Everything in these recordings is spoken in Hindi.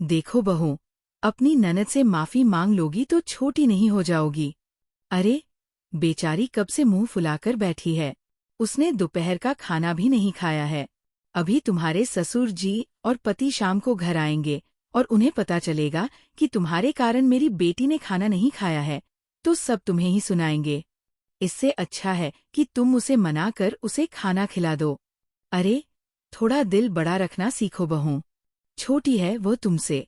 देखो बहू, अपनी ननद से माफी मांग लोगी तो छोटी नहीं हो जाओगी। अरे, बेचारी कब से मुंह फुलाकर बैठी है। उसने दोपहर का खाना भी नहीं खाया है। अभी तुम्हारे ससुर जी और पति शाम को घर आएंगे और उन्हें पता चलेगा कि तुम्हारे कारण मेरी बेटी ने खाना नहीं खाया है, तो सब तुम्हें ही सुनाएंगे। इससे अच्छा है कि तुम उसे मनाकर उसे खाना खिला दो। अरे, थोड़ा दिल बड़ा रखना सीखो बहू। छोटी है वो तुमसे।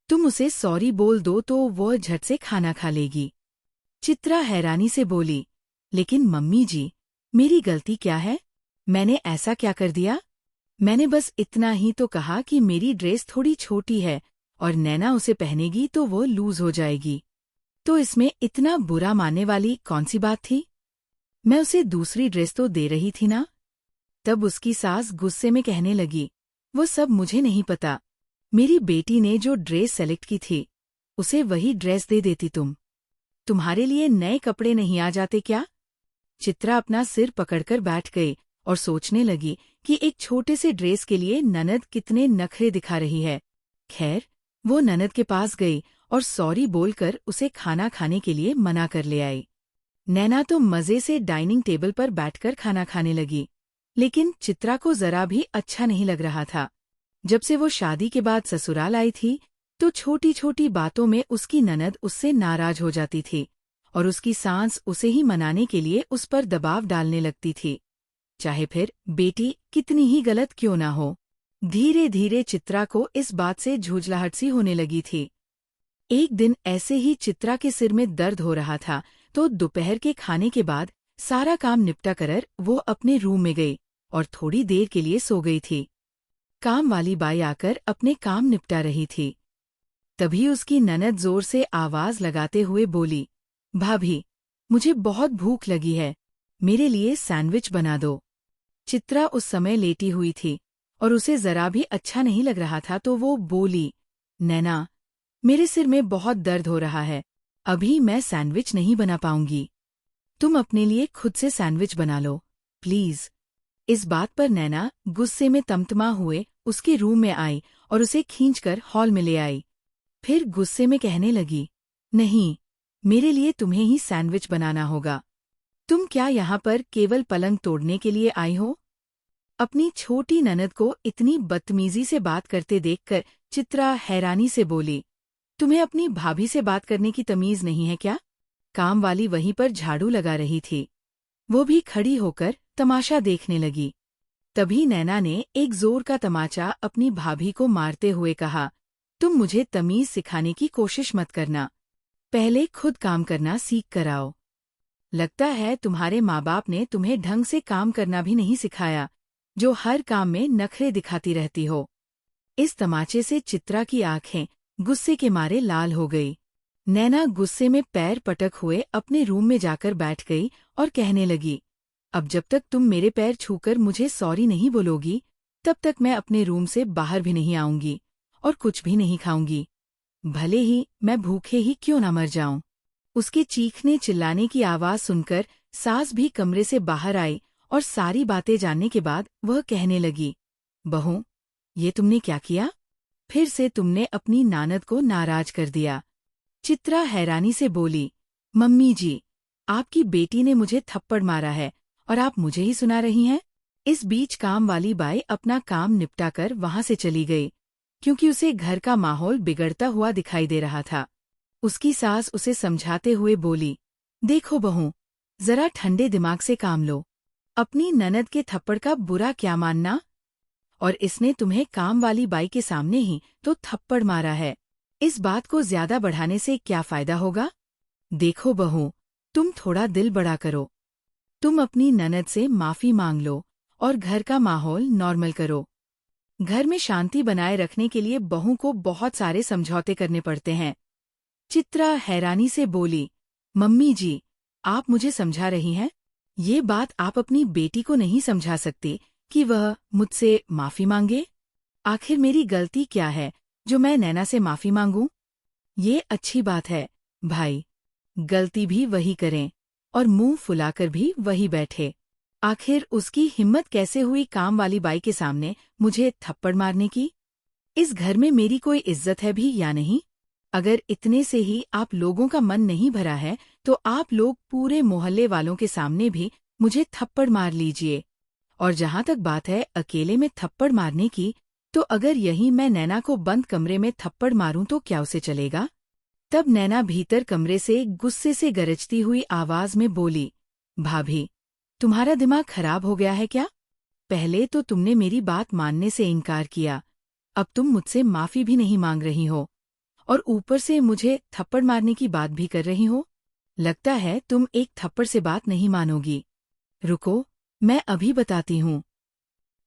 तुम उसे सॉरी बोल दो तो वो झट से खाना खा लेगी। चित्रा हैरानी से बोली, लेकिन मम्मी जी, मेरी गलती क्या है? मैंने ऐसा क्या कर दिया? मैंने बस इतना ही तो कहा कि मेरी ड्रेस थोड़ी छोटी है और नैना उसे पहनेगी तो वो लूज हो जाएगी। तो इसमें इतना बुरा मानने वाली कौन सी बात थी? मैं उसे दूसरी ड्रेस तो दे रही थी ना। तब उसकी सास गुस्से में कहने लगी, वो सब मुझे नहीं पता। मेरी बेटी ने जो ड्रेस सेलेक्ट की थी, उसे वही ड्रेस दे देती तुम। तुम्हारे लिए नए कपड़े नहीं आ जाते क्या? चित्रा अपना सिर पकड़कर बैठ गई और सोचने लगी कि एक छोटे से ड्रेस के लिए ननद कितने नखरे दिखा रही है। खैर, वो ननद के पास गई और सॉरी बोलकर उसे खाना खाने के लिए मना कर ले आई। नैना तो मजे से डाइनिंग टेबल पर बैठकर खाना खाने लगी, लेकिन चित्रा को जरा भी अच्छा नहीं लग रहा था। जब से वो शादी के बाद ससुराल आई थी, तो छोटी छोटी बातों में उसकी ननद उससे नाराज हो जाती थी और उसकी सास उसे ही मनाने के लिए उस पर दबाव डालने लगती थी, चाहे फिर बेटी कितनी ही गलत क्यों ना हो। धीरे धीरे चित्रा को इस बात से झुंझलाहट सी होने लगी थी। एक दिन ऐसे ही चित्रा के सिर में दर्द हो रहा था, तो दोपहर के खाने के बाद सारा काम निपटा कर वो अपने रूम में गई और थोड़ी देर के लिए सो गई थी। काम वाली बाई आकर अपने काम निपटा रही थी। तभी उसकी ननद जोर से आवाज लगाते हुए बोली, भाभी, मुझे बहुत भूख लगी है, मेरे लिए सैंडविच बना दो। चित्रा उस समय लेटी हुई थी और उसे जरा भी अच्छा नहीं लग रहा था, तो वो बोली, नैना, मेरे सिर में बहुत दर्द हो रहा है, अभी मैं सैंडविच नहीं बना पाऊंगी। तुम अपने लिए खुद से सैंडविच बना लो, प्लीज। इस बात पर नैना गुस्से में तमतमा हुए उसके रूम में आई और उसे खींचकर हॉल में ले आई। फिर गुस्से में कहने लगी, नहीं, मेरे लिए तुम्हें ही सैंडविच बनाना होगा। तुम क्या यहाँ पर केवल पलंग तोड़ने के लिए आई हो? अपनी छोटी ननद को इतनी बदतमीजी से बात करते देखकर चित्रा हैरानी से बोली, तुम्हें अपनी भाभी से बात करने की तमीज नहीं है क्या? काम वाली वहीं पर झाड़ू लगा रही थी। वो भी खड़ी होकर तमाशा देखने लगी। तभी नैना ने एक जोर का तमाचा अपनी भाभी को मारते हुए कहा, तुम मुझे तमीज सिखाने की कोशिश मत करना, पहले खुद काम करना सीख कर आओ। लगता है तुम्हारे माँ बाप ने तुम्हें ढंग से काम करना भी नहीं सिखाया, जो हर काम में नखरे दिखाती रहती हो। इस तमाचे से चित्रा की आंखें गुस्से के मारे लाल हो गई। नैना गुस्से में पैर पटक हुए अपने रूम में जाकर बैठ गई और कहने लगी, अब जब तक तुम मेरे पैर छूकर मुझे सॉरी नहीं बोलोगी, तब तक मैं अपने रूम से बाहर भी नहीं आऊंगी और कुछ भी नहीं खाऊंगी, भले ही मैं भूखे ही क्यों न मर जाऊं। उसके चीखने चिल्लाने की आवाज सुनकर सास भी कमरे से बाहर आई और सारी बातें जानने के बाद वह कहने लगी, बहू, ये तुमने क्या किया? फिर से तुमने अपनी नानद को नाराज कर दिया। चित्रा हैरानी से बोली, मम्मी जी, आपकी बेटी ने मुझे थप्पड़ मारा है और आप मुझे ही सुना रही हैं? इस बीच काम वाली बाई अपना काम निपटाकर वहां से चली गई, क्योंकि उसे घर का माहौल बिगड़ता हुआ दिखाई दे रहा था। उसकी सास उसे समझाते हुए बोली, देखो बहू, जरा ठंडे दिमाग से काम लो। अपनी ननद के थप्पड़ का बुरा क्या मानना? और इसने तुम्हें काम वाली बाई के सामने ही तो थप्पड़ मारा है। इस बात को ज्यादा बढ़ाने से क्या फायदा होगा? देखो बहू, तुम थोड़ा दिल बड़ा करो। तुम अपनी ननद से माफी मांग लो और घर का माहौल नॉर्मल करो। घर में शांति बनाए रखने के लिए बहू को बहुत सारे समझौते करने पड़ते हैं। चित्रा हैरानी से बोली, मम्मी जी, आप मुझे समझा रही हैं? ये बात आप अपनी बेटी को नहीं समझा सकती कि वह मुझसे माफी मांगे? आखिर मेरी गलती क्या है जो मैं नैना से माफी मांगूं? ये अच्छी बात है, भाई। गलती भी वही करें और मुंह फुलाकर भी वही बैठे। आखिर उसकी हिम्मत कैसे हुई काम वाली बाई के सामने मुझे थप्पड़ मारने की? इस घर में मेरी कोई इज्जत है भी या नहीं? अगर इतने से ही आप लोगों का मन नहीं भरा है तो आप लोग पूरे मोहल्ले वालों के सामने भी मुझे थप्पड़ मार लीजिए। और जहां तक बात है अकेले में थप्पड़ मारने की, तो अगर यही मैं नैना को बंद कमरे में थप्पड़ मारूं तो क्या उसे चलेगा? तब नैना भीतर कमरे से गुस्से से गरजती हुई आवाज में बोली, भाभी, तुम्हारा दिमाग खराब हो गया है क्या? पहले तो तुमने मेरी बात मानने से इनकार किया, अब तुम मुझसे माफी भी नहीं मांग रही हो और ऊपर से मुझे थप्पड़ मारने की बात भी कर रही हो। लगता है तुम एक थप्पड़ से बात नहीं मानोगी। रुको, मैं अभी बताती हूँ।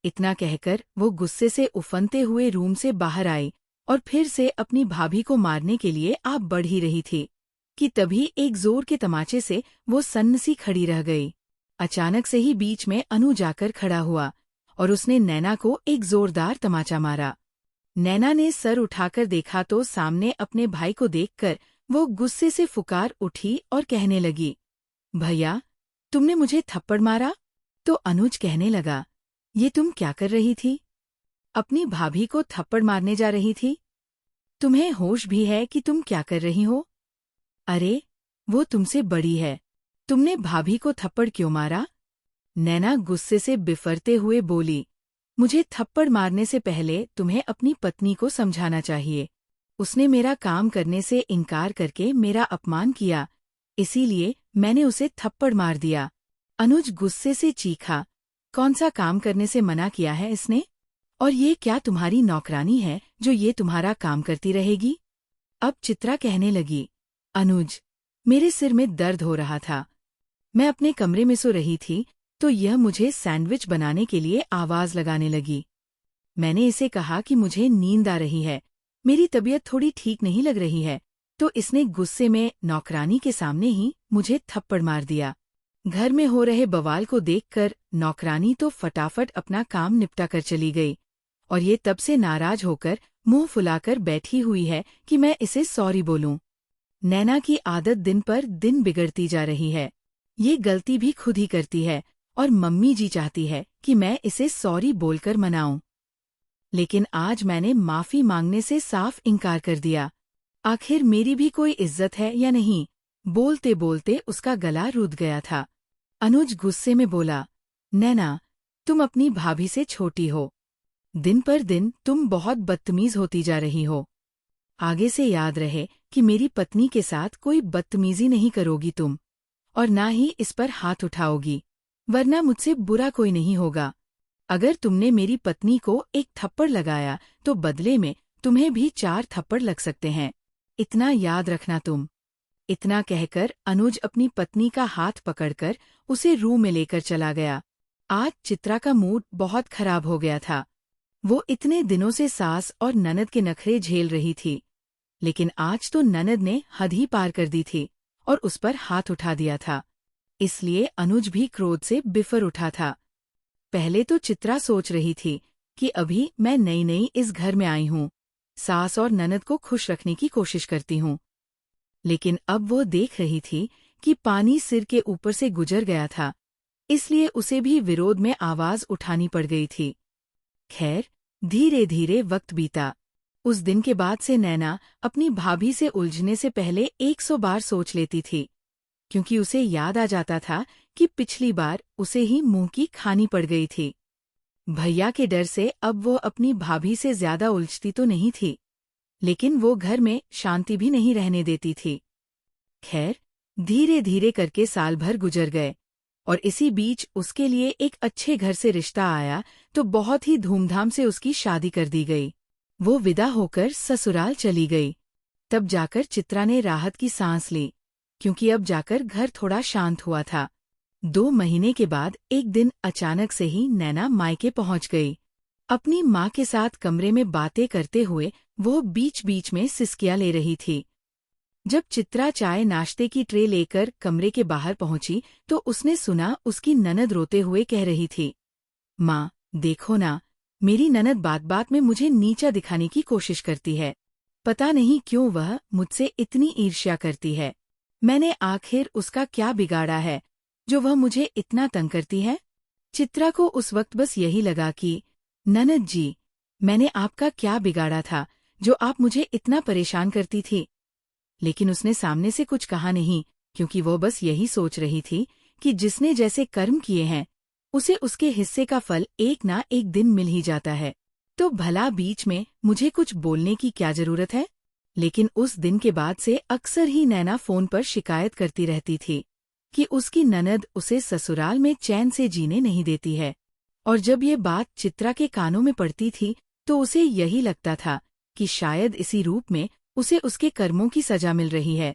इतना कहकर वो गुस्से से उफनते हुए रूम से बाहर आई और फिर से अपनी भाभी को मारने के लिए आप बढ़ ही रही थी कि तभी एक जोर के तमाचे से वो सन्नसी खड़ी रह गई। अचानक से ही बीच में अनु जाकर खड़ा हुआ और उसने नैना को एक जोरदार तमाचा मारा। नैना ने सर उठाकर देखा तो सामने अपने भाई को देखकर वो गुस्से से फुकार उठी और कहने लगी, भैया, तुमने मुझे थप्पड़ मारा? तो अनुज कहने लगा, ये तुम क्या कर रही थी? अपनी भाभी को थप्पड़ मारने जा रही थी? तुम्हें होश भी है कि तुम क्या कर रही हो? अरे, वो तुमसे बड़ी है, तुमने भाभी को थप्पड़ क्यों मारा? नैना गुस्से से बिफरते हुए बोली, मुझे थप्पड़ मारने से पहले तुम्हें अपनी पत्नी को समझाना चाहिए। उसने मेरा काम करने से इनकार करके मेरा अपमान किया, इसीलिए मैंने उसे थप्पड़ मार दिया। अनुज गुस्से से चीखा, कौन सा काम करने से मना किया है इसने? और ये क्या तुम्हारी नौकरानी है जो ये तुम्हारा काम करती रहेगी? अब चित्रा कहने लगी, अनुज, मेरे सिर में दर्द हो रहा था। मैं अपने कमरे में सो रही थी तो यह मुझे सैंडविच बनाने के लिए आवाज लगाने लगी। मैंने इसे कहा कि मुझे नींद आ रही है, मेरी तबीयत थोड़ी ठीक नहीं लग रही है, तो इसने गुस्से में नौकरानी के सामने ही मुझे थप्पड़ मार दिया। घर में हो रहे बवाल को देखकर नौकरानी तो फटाफट अपना काम निपटा कर चली गई और ये तब से नाराज होकर मुंह फुलाकर बैठी हुई है कि मैं इसे सॉरी बोलूं। नैना की आदत दिन पर दिन बिगड़ती जा रही है। ये गलती भी खुद ही करती है और मम्मी जी चाहती है कि मैं इसे सॉरी बोलकर मनाऊं, लेकिन आज मैंने माफी मांगने से साफ इनकार कर दिया। आखिर मेरी भी कोई इज्जत है या नहीं? बोलते बोलते उसका गला रुध गया था। अनुज गुस्से में बोला, नैना, तुम अपनी भाभी से छोटी हो, दिन पर दिन तुम बहुत बदतमीज होती जा रही हो। आगे से याद रहे कि मेरी पत्नी के साथ कोई बदतमीजी नहीं करोगी तुम, और ना ही इस पर हाथ उठाओगी, वरना मुझसे बुरा कोई नहीं होगा। अगर तुमने मेरी पत्नी को एक थप्पड़ लगाया तो बदले में तुम्हें भी 4 थप्पड़ लग सकते हैं, इतना याद रखना तुम। इतना कहकर अनुज अपनी पत्नी का हाथ पकड़कर उसे रूम में लेकर चला गया। आज चित्रा का मूड बहुत खराब हो गया था। वो इतने दिनों से सास और ननद के नखरे झेल रही थी, लेकिन आज तो ननद ने हद ही पार कर दी थी और उस पर हाथ उठा दिया था, इसलिए अनुज भी क्रोध से बिफर उठा था। पहले तो चित्रा सोच रही थी कि अभी मैं नई नई इस घर में आई हूँ, सास और ननद को खुश रखने की कोशिश करती हूँ, लेकिन अब वो देख रही थी कि पानी सिर के ऊपर से गुजर गया था, इसलिए उसे भी विरोध में आवाज उठानी पड़ गई थी। खैर, धीरे धीरे वक्त बीता। उस दिन के बाद से नैना अपनी भाभी से उलझने से पहले 100 बार सोच लेती थी, क्योंकि उसे याद आ जाता था कि पिछली बार उसे ही मुंह की खानी पड़ गई थी। भैया के डर से अब वो अपनी भाभी से ज्यादा उलझती तो नहीं थी, लेकिन वो घर में शांति भी नहीं रहने देती थी। खैर, धीरे धीरे करके साल भर गुजर गए और इसी बीच उसके लिए एक अच्छे घर से रिश्ता आया तो बहुत ही धूमधाम से उसकी शादी कर दी गई। वो विदा होकर ससुराल चली गई। तब जाकर चित्रा ने राहत की सांस ली, क्योंकि अब जाकर घर थोड़ा शांत हुआ था। 2 महीने के बाद एक दिन अचानक से ही नैना मायके पहुंच गई। अपनी माँ के साथ कमरे में बातें करते हुए वो बीच बीच में सिसकियां ले रही थी। जब चित्रा चाय नाश्ते की ट्रे लेकर कमरे के बाहर पहुंची तो उसने सुना उसकी ननद रोते हुए कह रही थी, माँ, देखो ना, मेरी ननद बात बात में मुझे नीचा दिखाने की कोशिश करती है। पता नहीं क्यों वह मुझसे इतनी ईर्ष्या करती है। मैंने आखिर उसका क्या बिगाड़ा है जो वह मुझे इतना तंग करती है? चित्रा को उस वक्त बस यही लगा कि ननद जी, मैंने आपका क्या बिगाड़ा था जो आप मुझे इतना परेशान करती थी? लेकिन उसने सामने से कुछ कहा नहीं, क्योंकि वो बस यही सोच रही थी कि जिसने जैसे कर्म किए हैं उसे उसके हिस्से का फल एक ना एक दिन मिल ही जाता है। तो भला बीच में मुझे कुछ बोलने की क्या जरूरत है? लेकिन उस दिन के बाद से अक्सर ही नैना फोन पर शिकायत करती रहती थी कि उसकी ननद उसे ससुराल में चैन से जीने नहीं देती है। और जब ये बात चित्रा के कानों में पड़ती थी तो उसे यही लगता था कि शायद इसी रूप में उसे उसके कर्मों की सजा मिल रही है।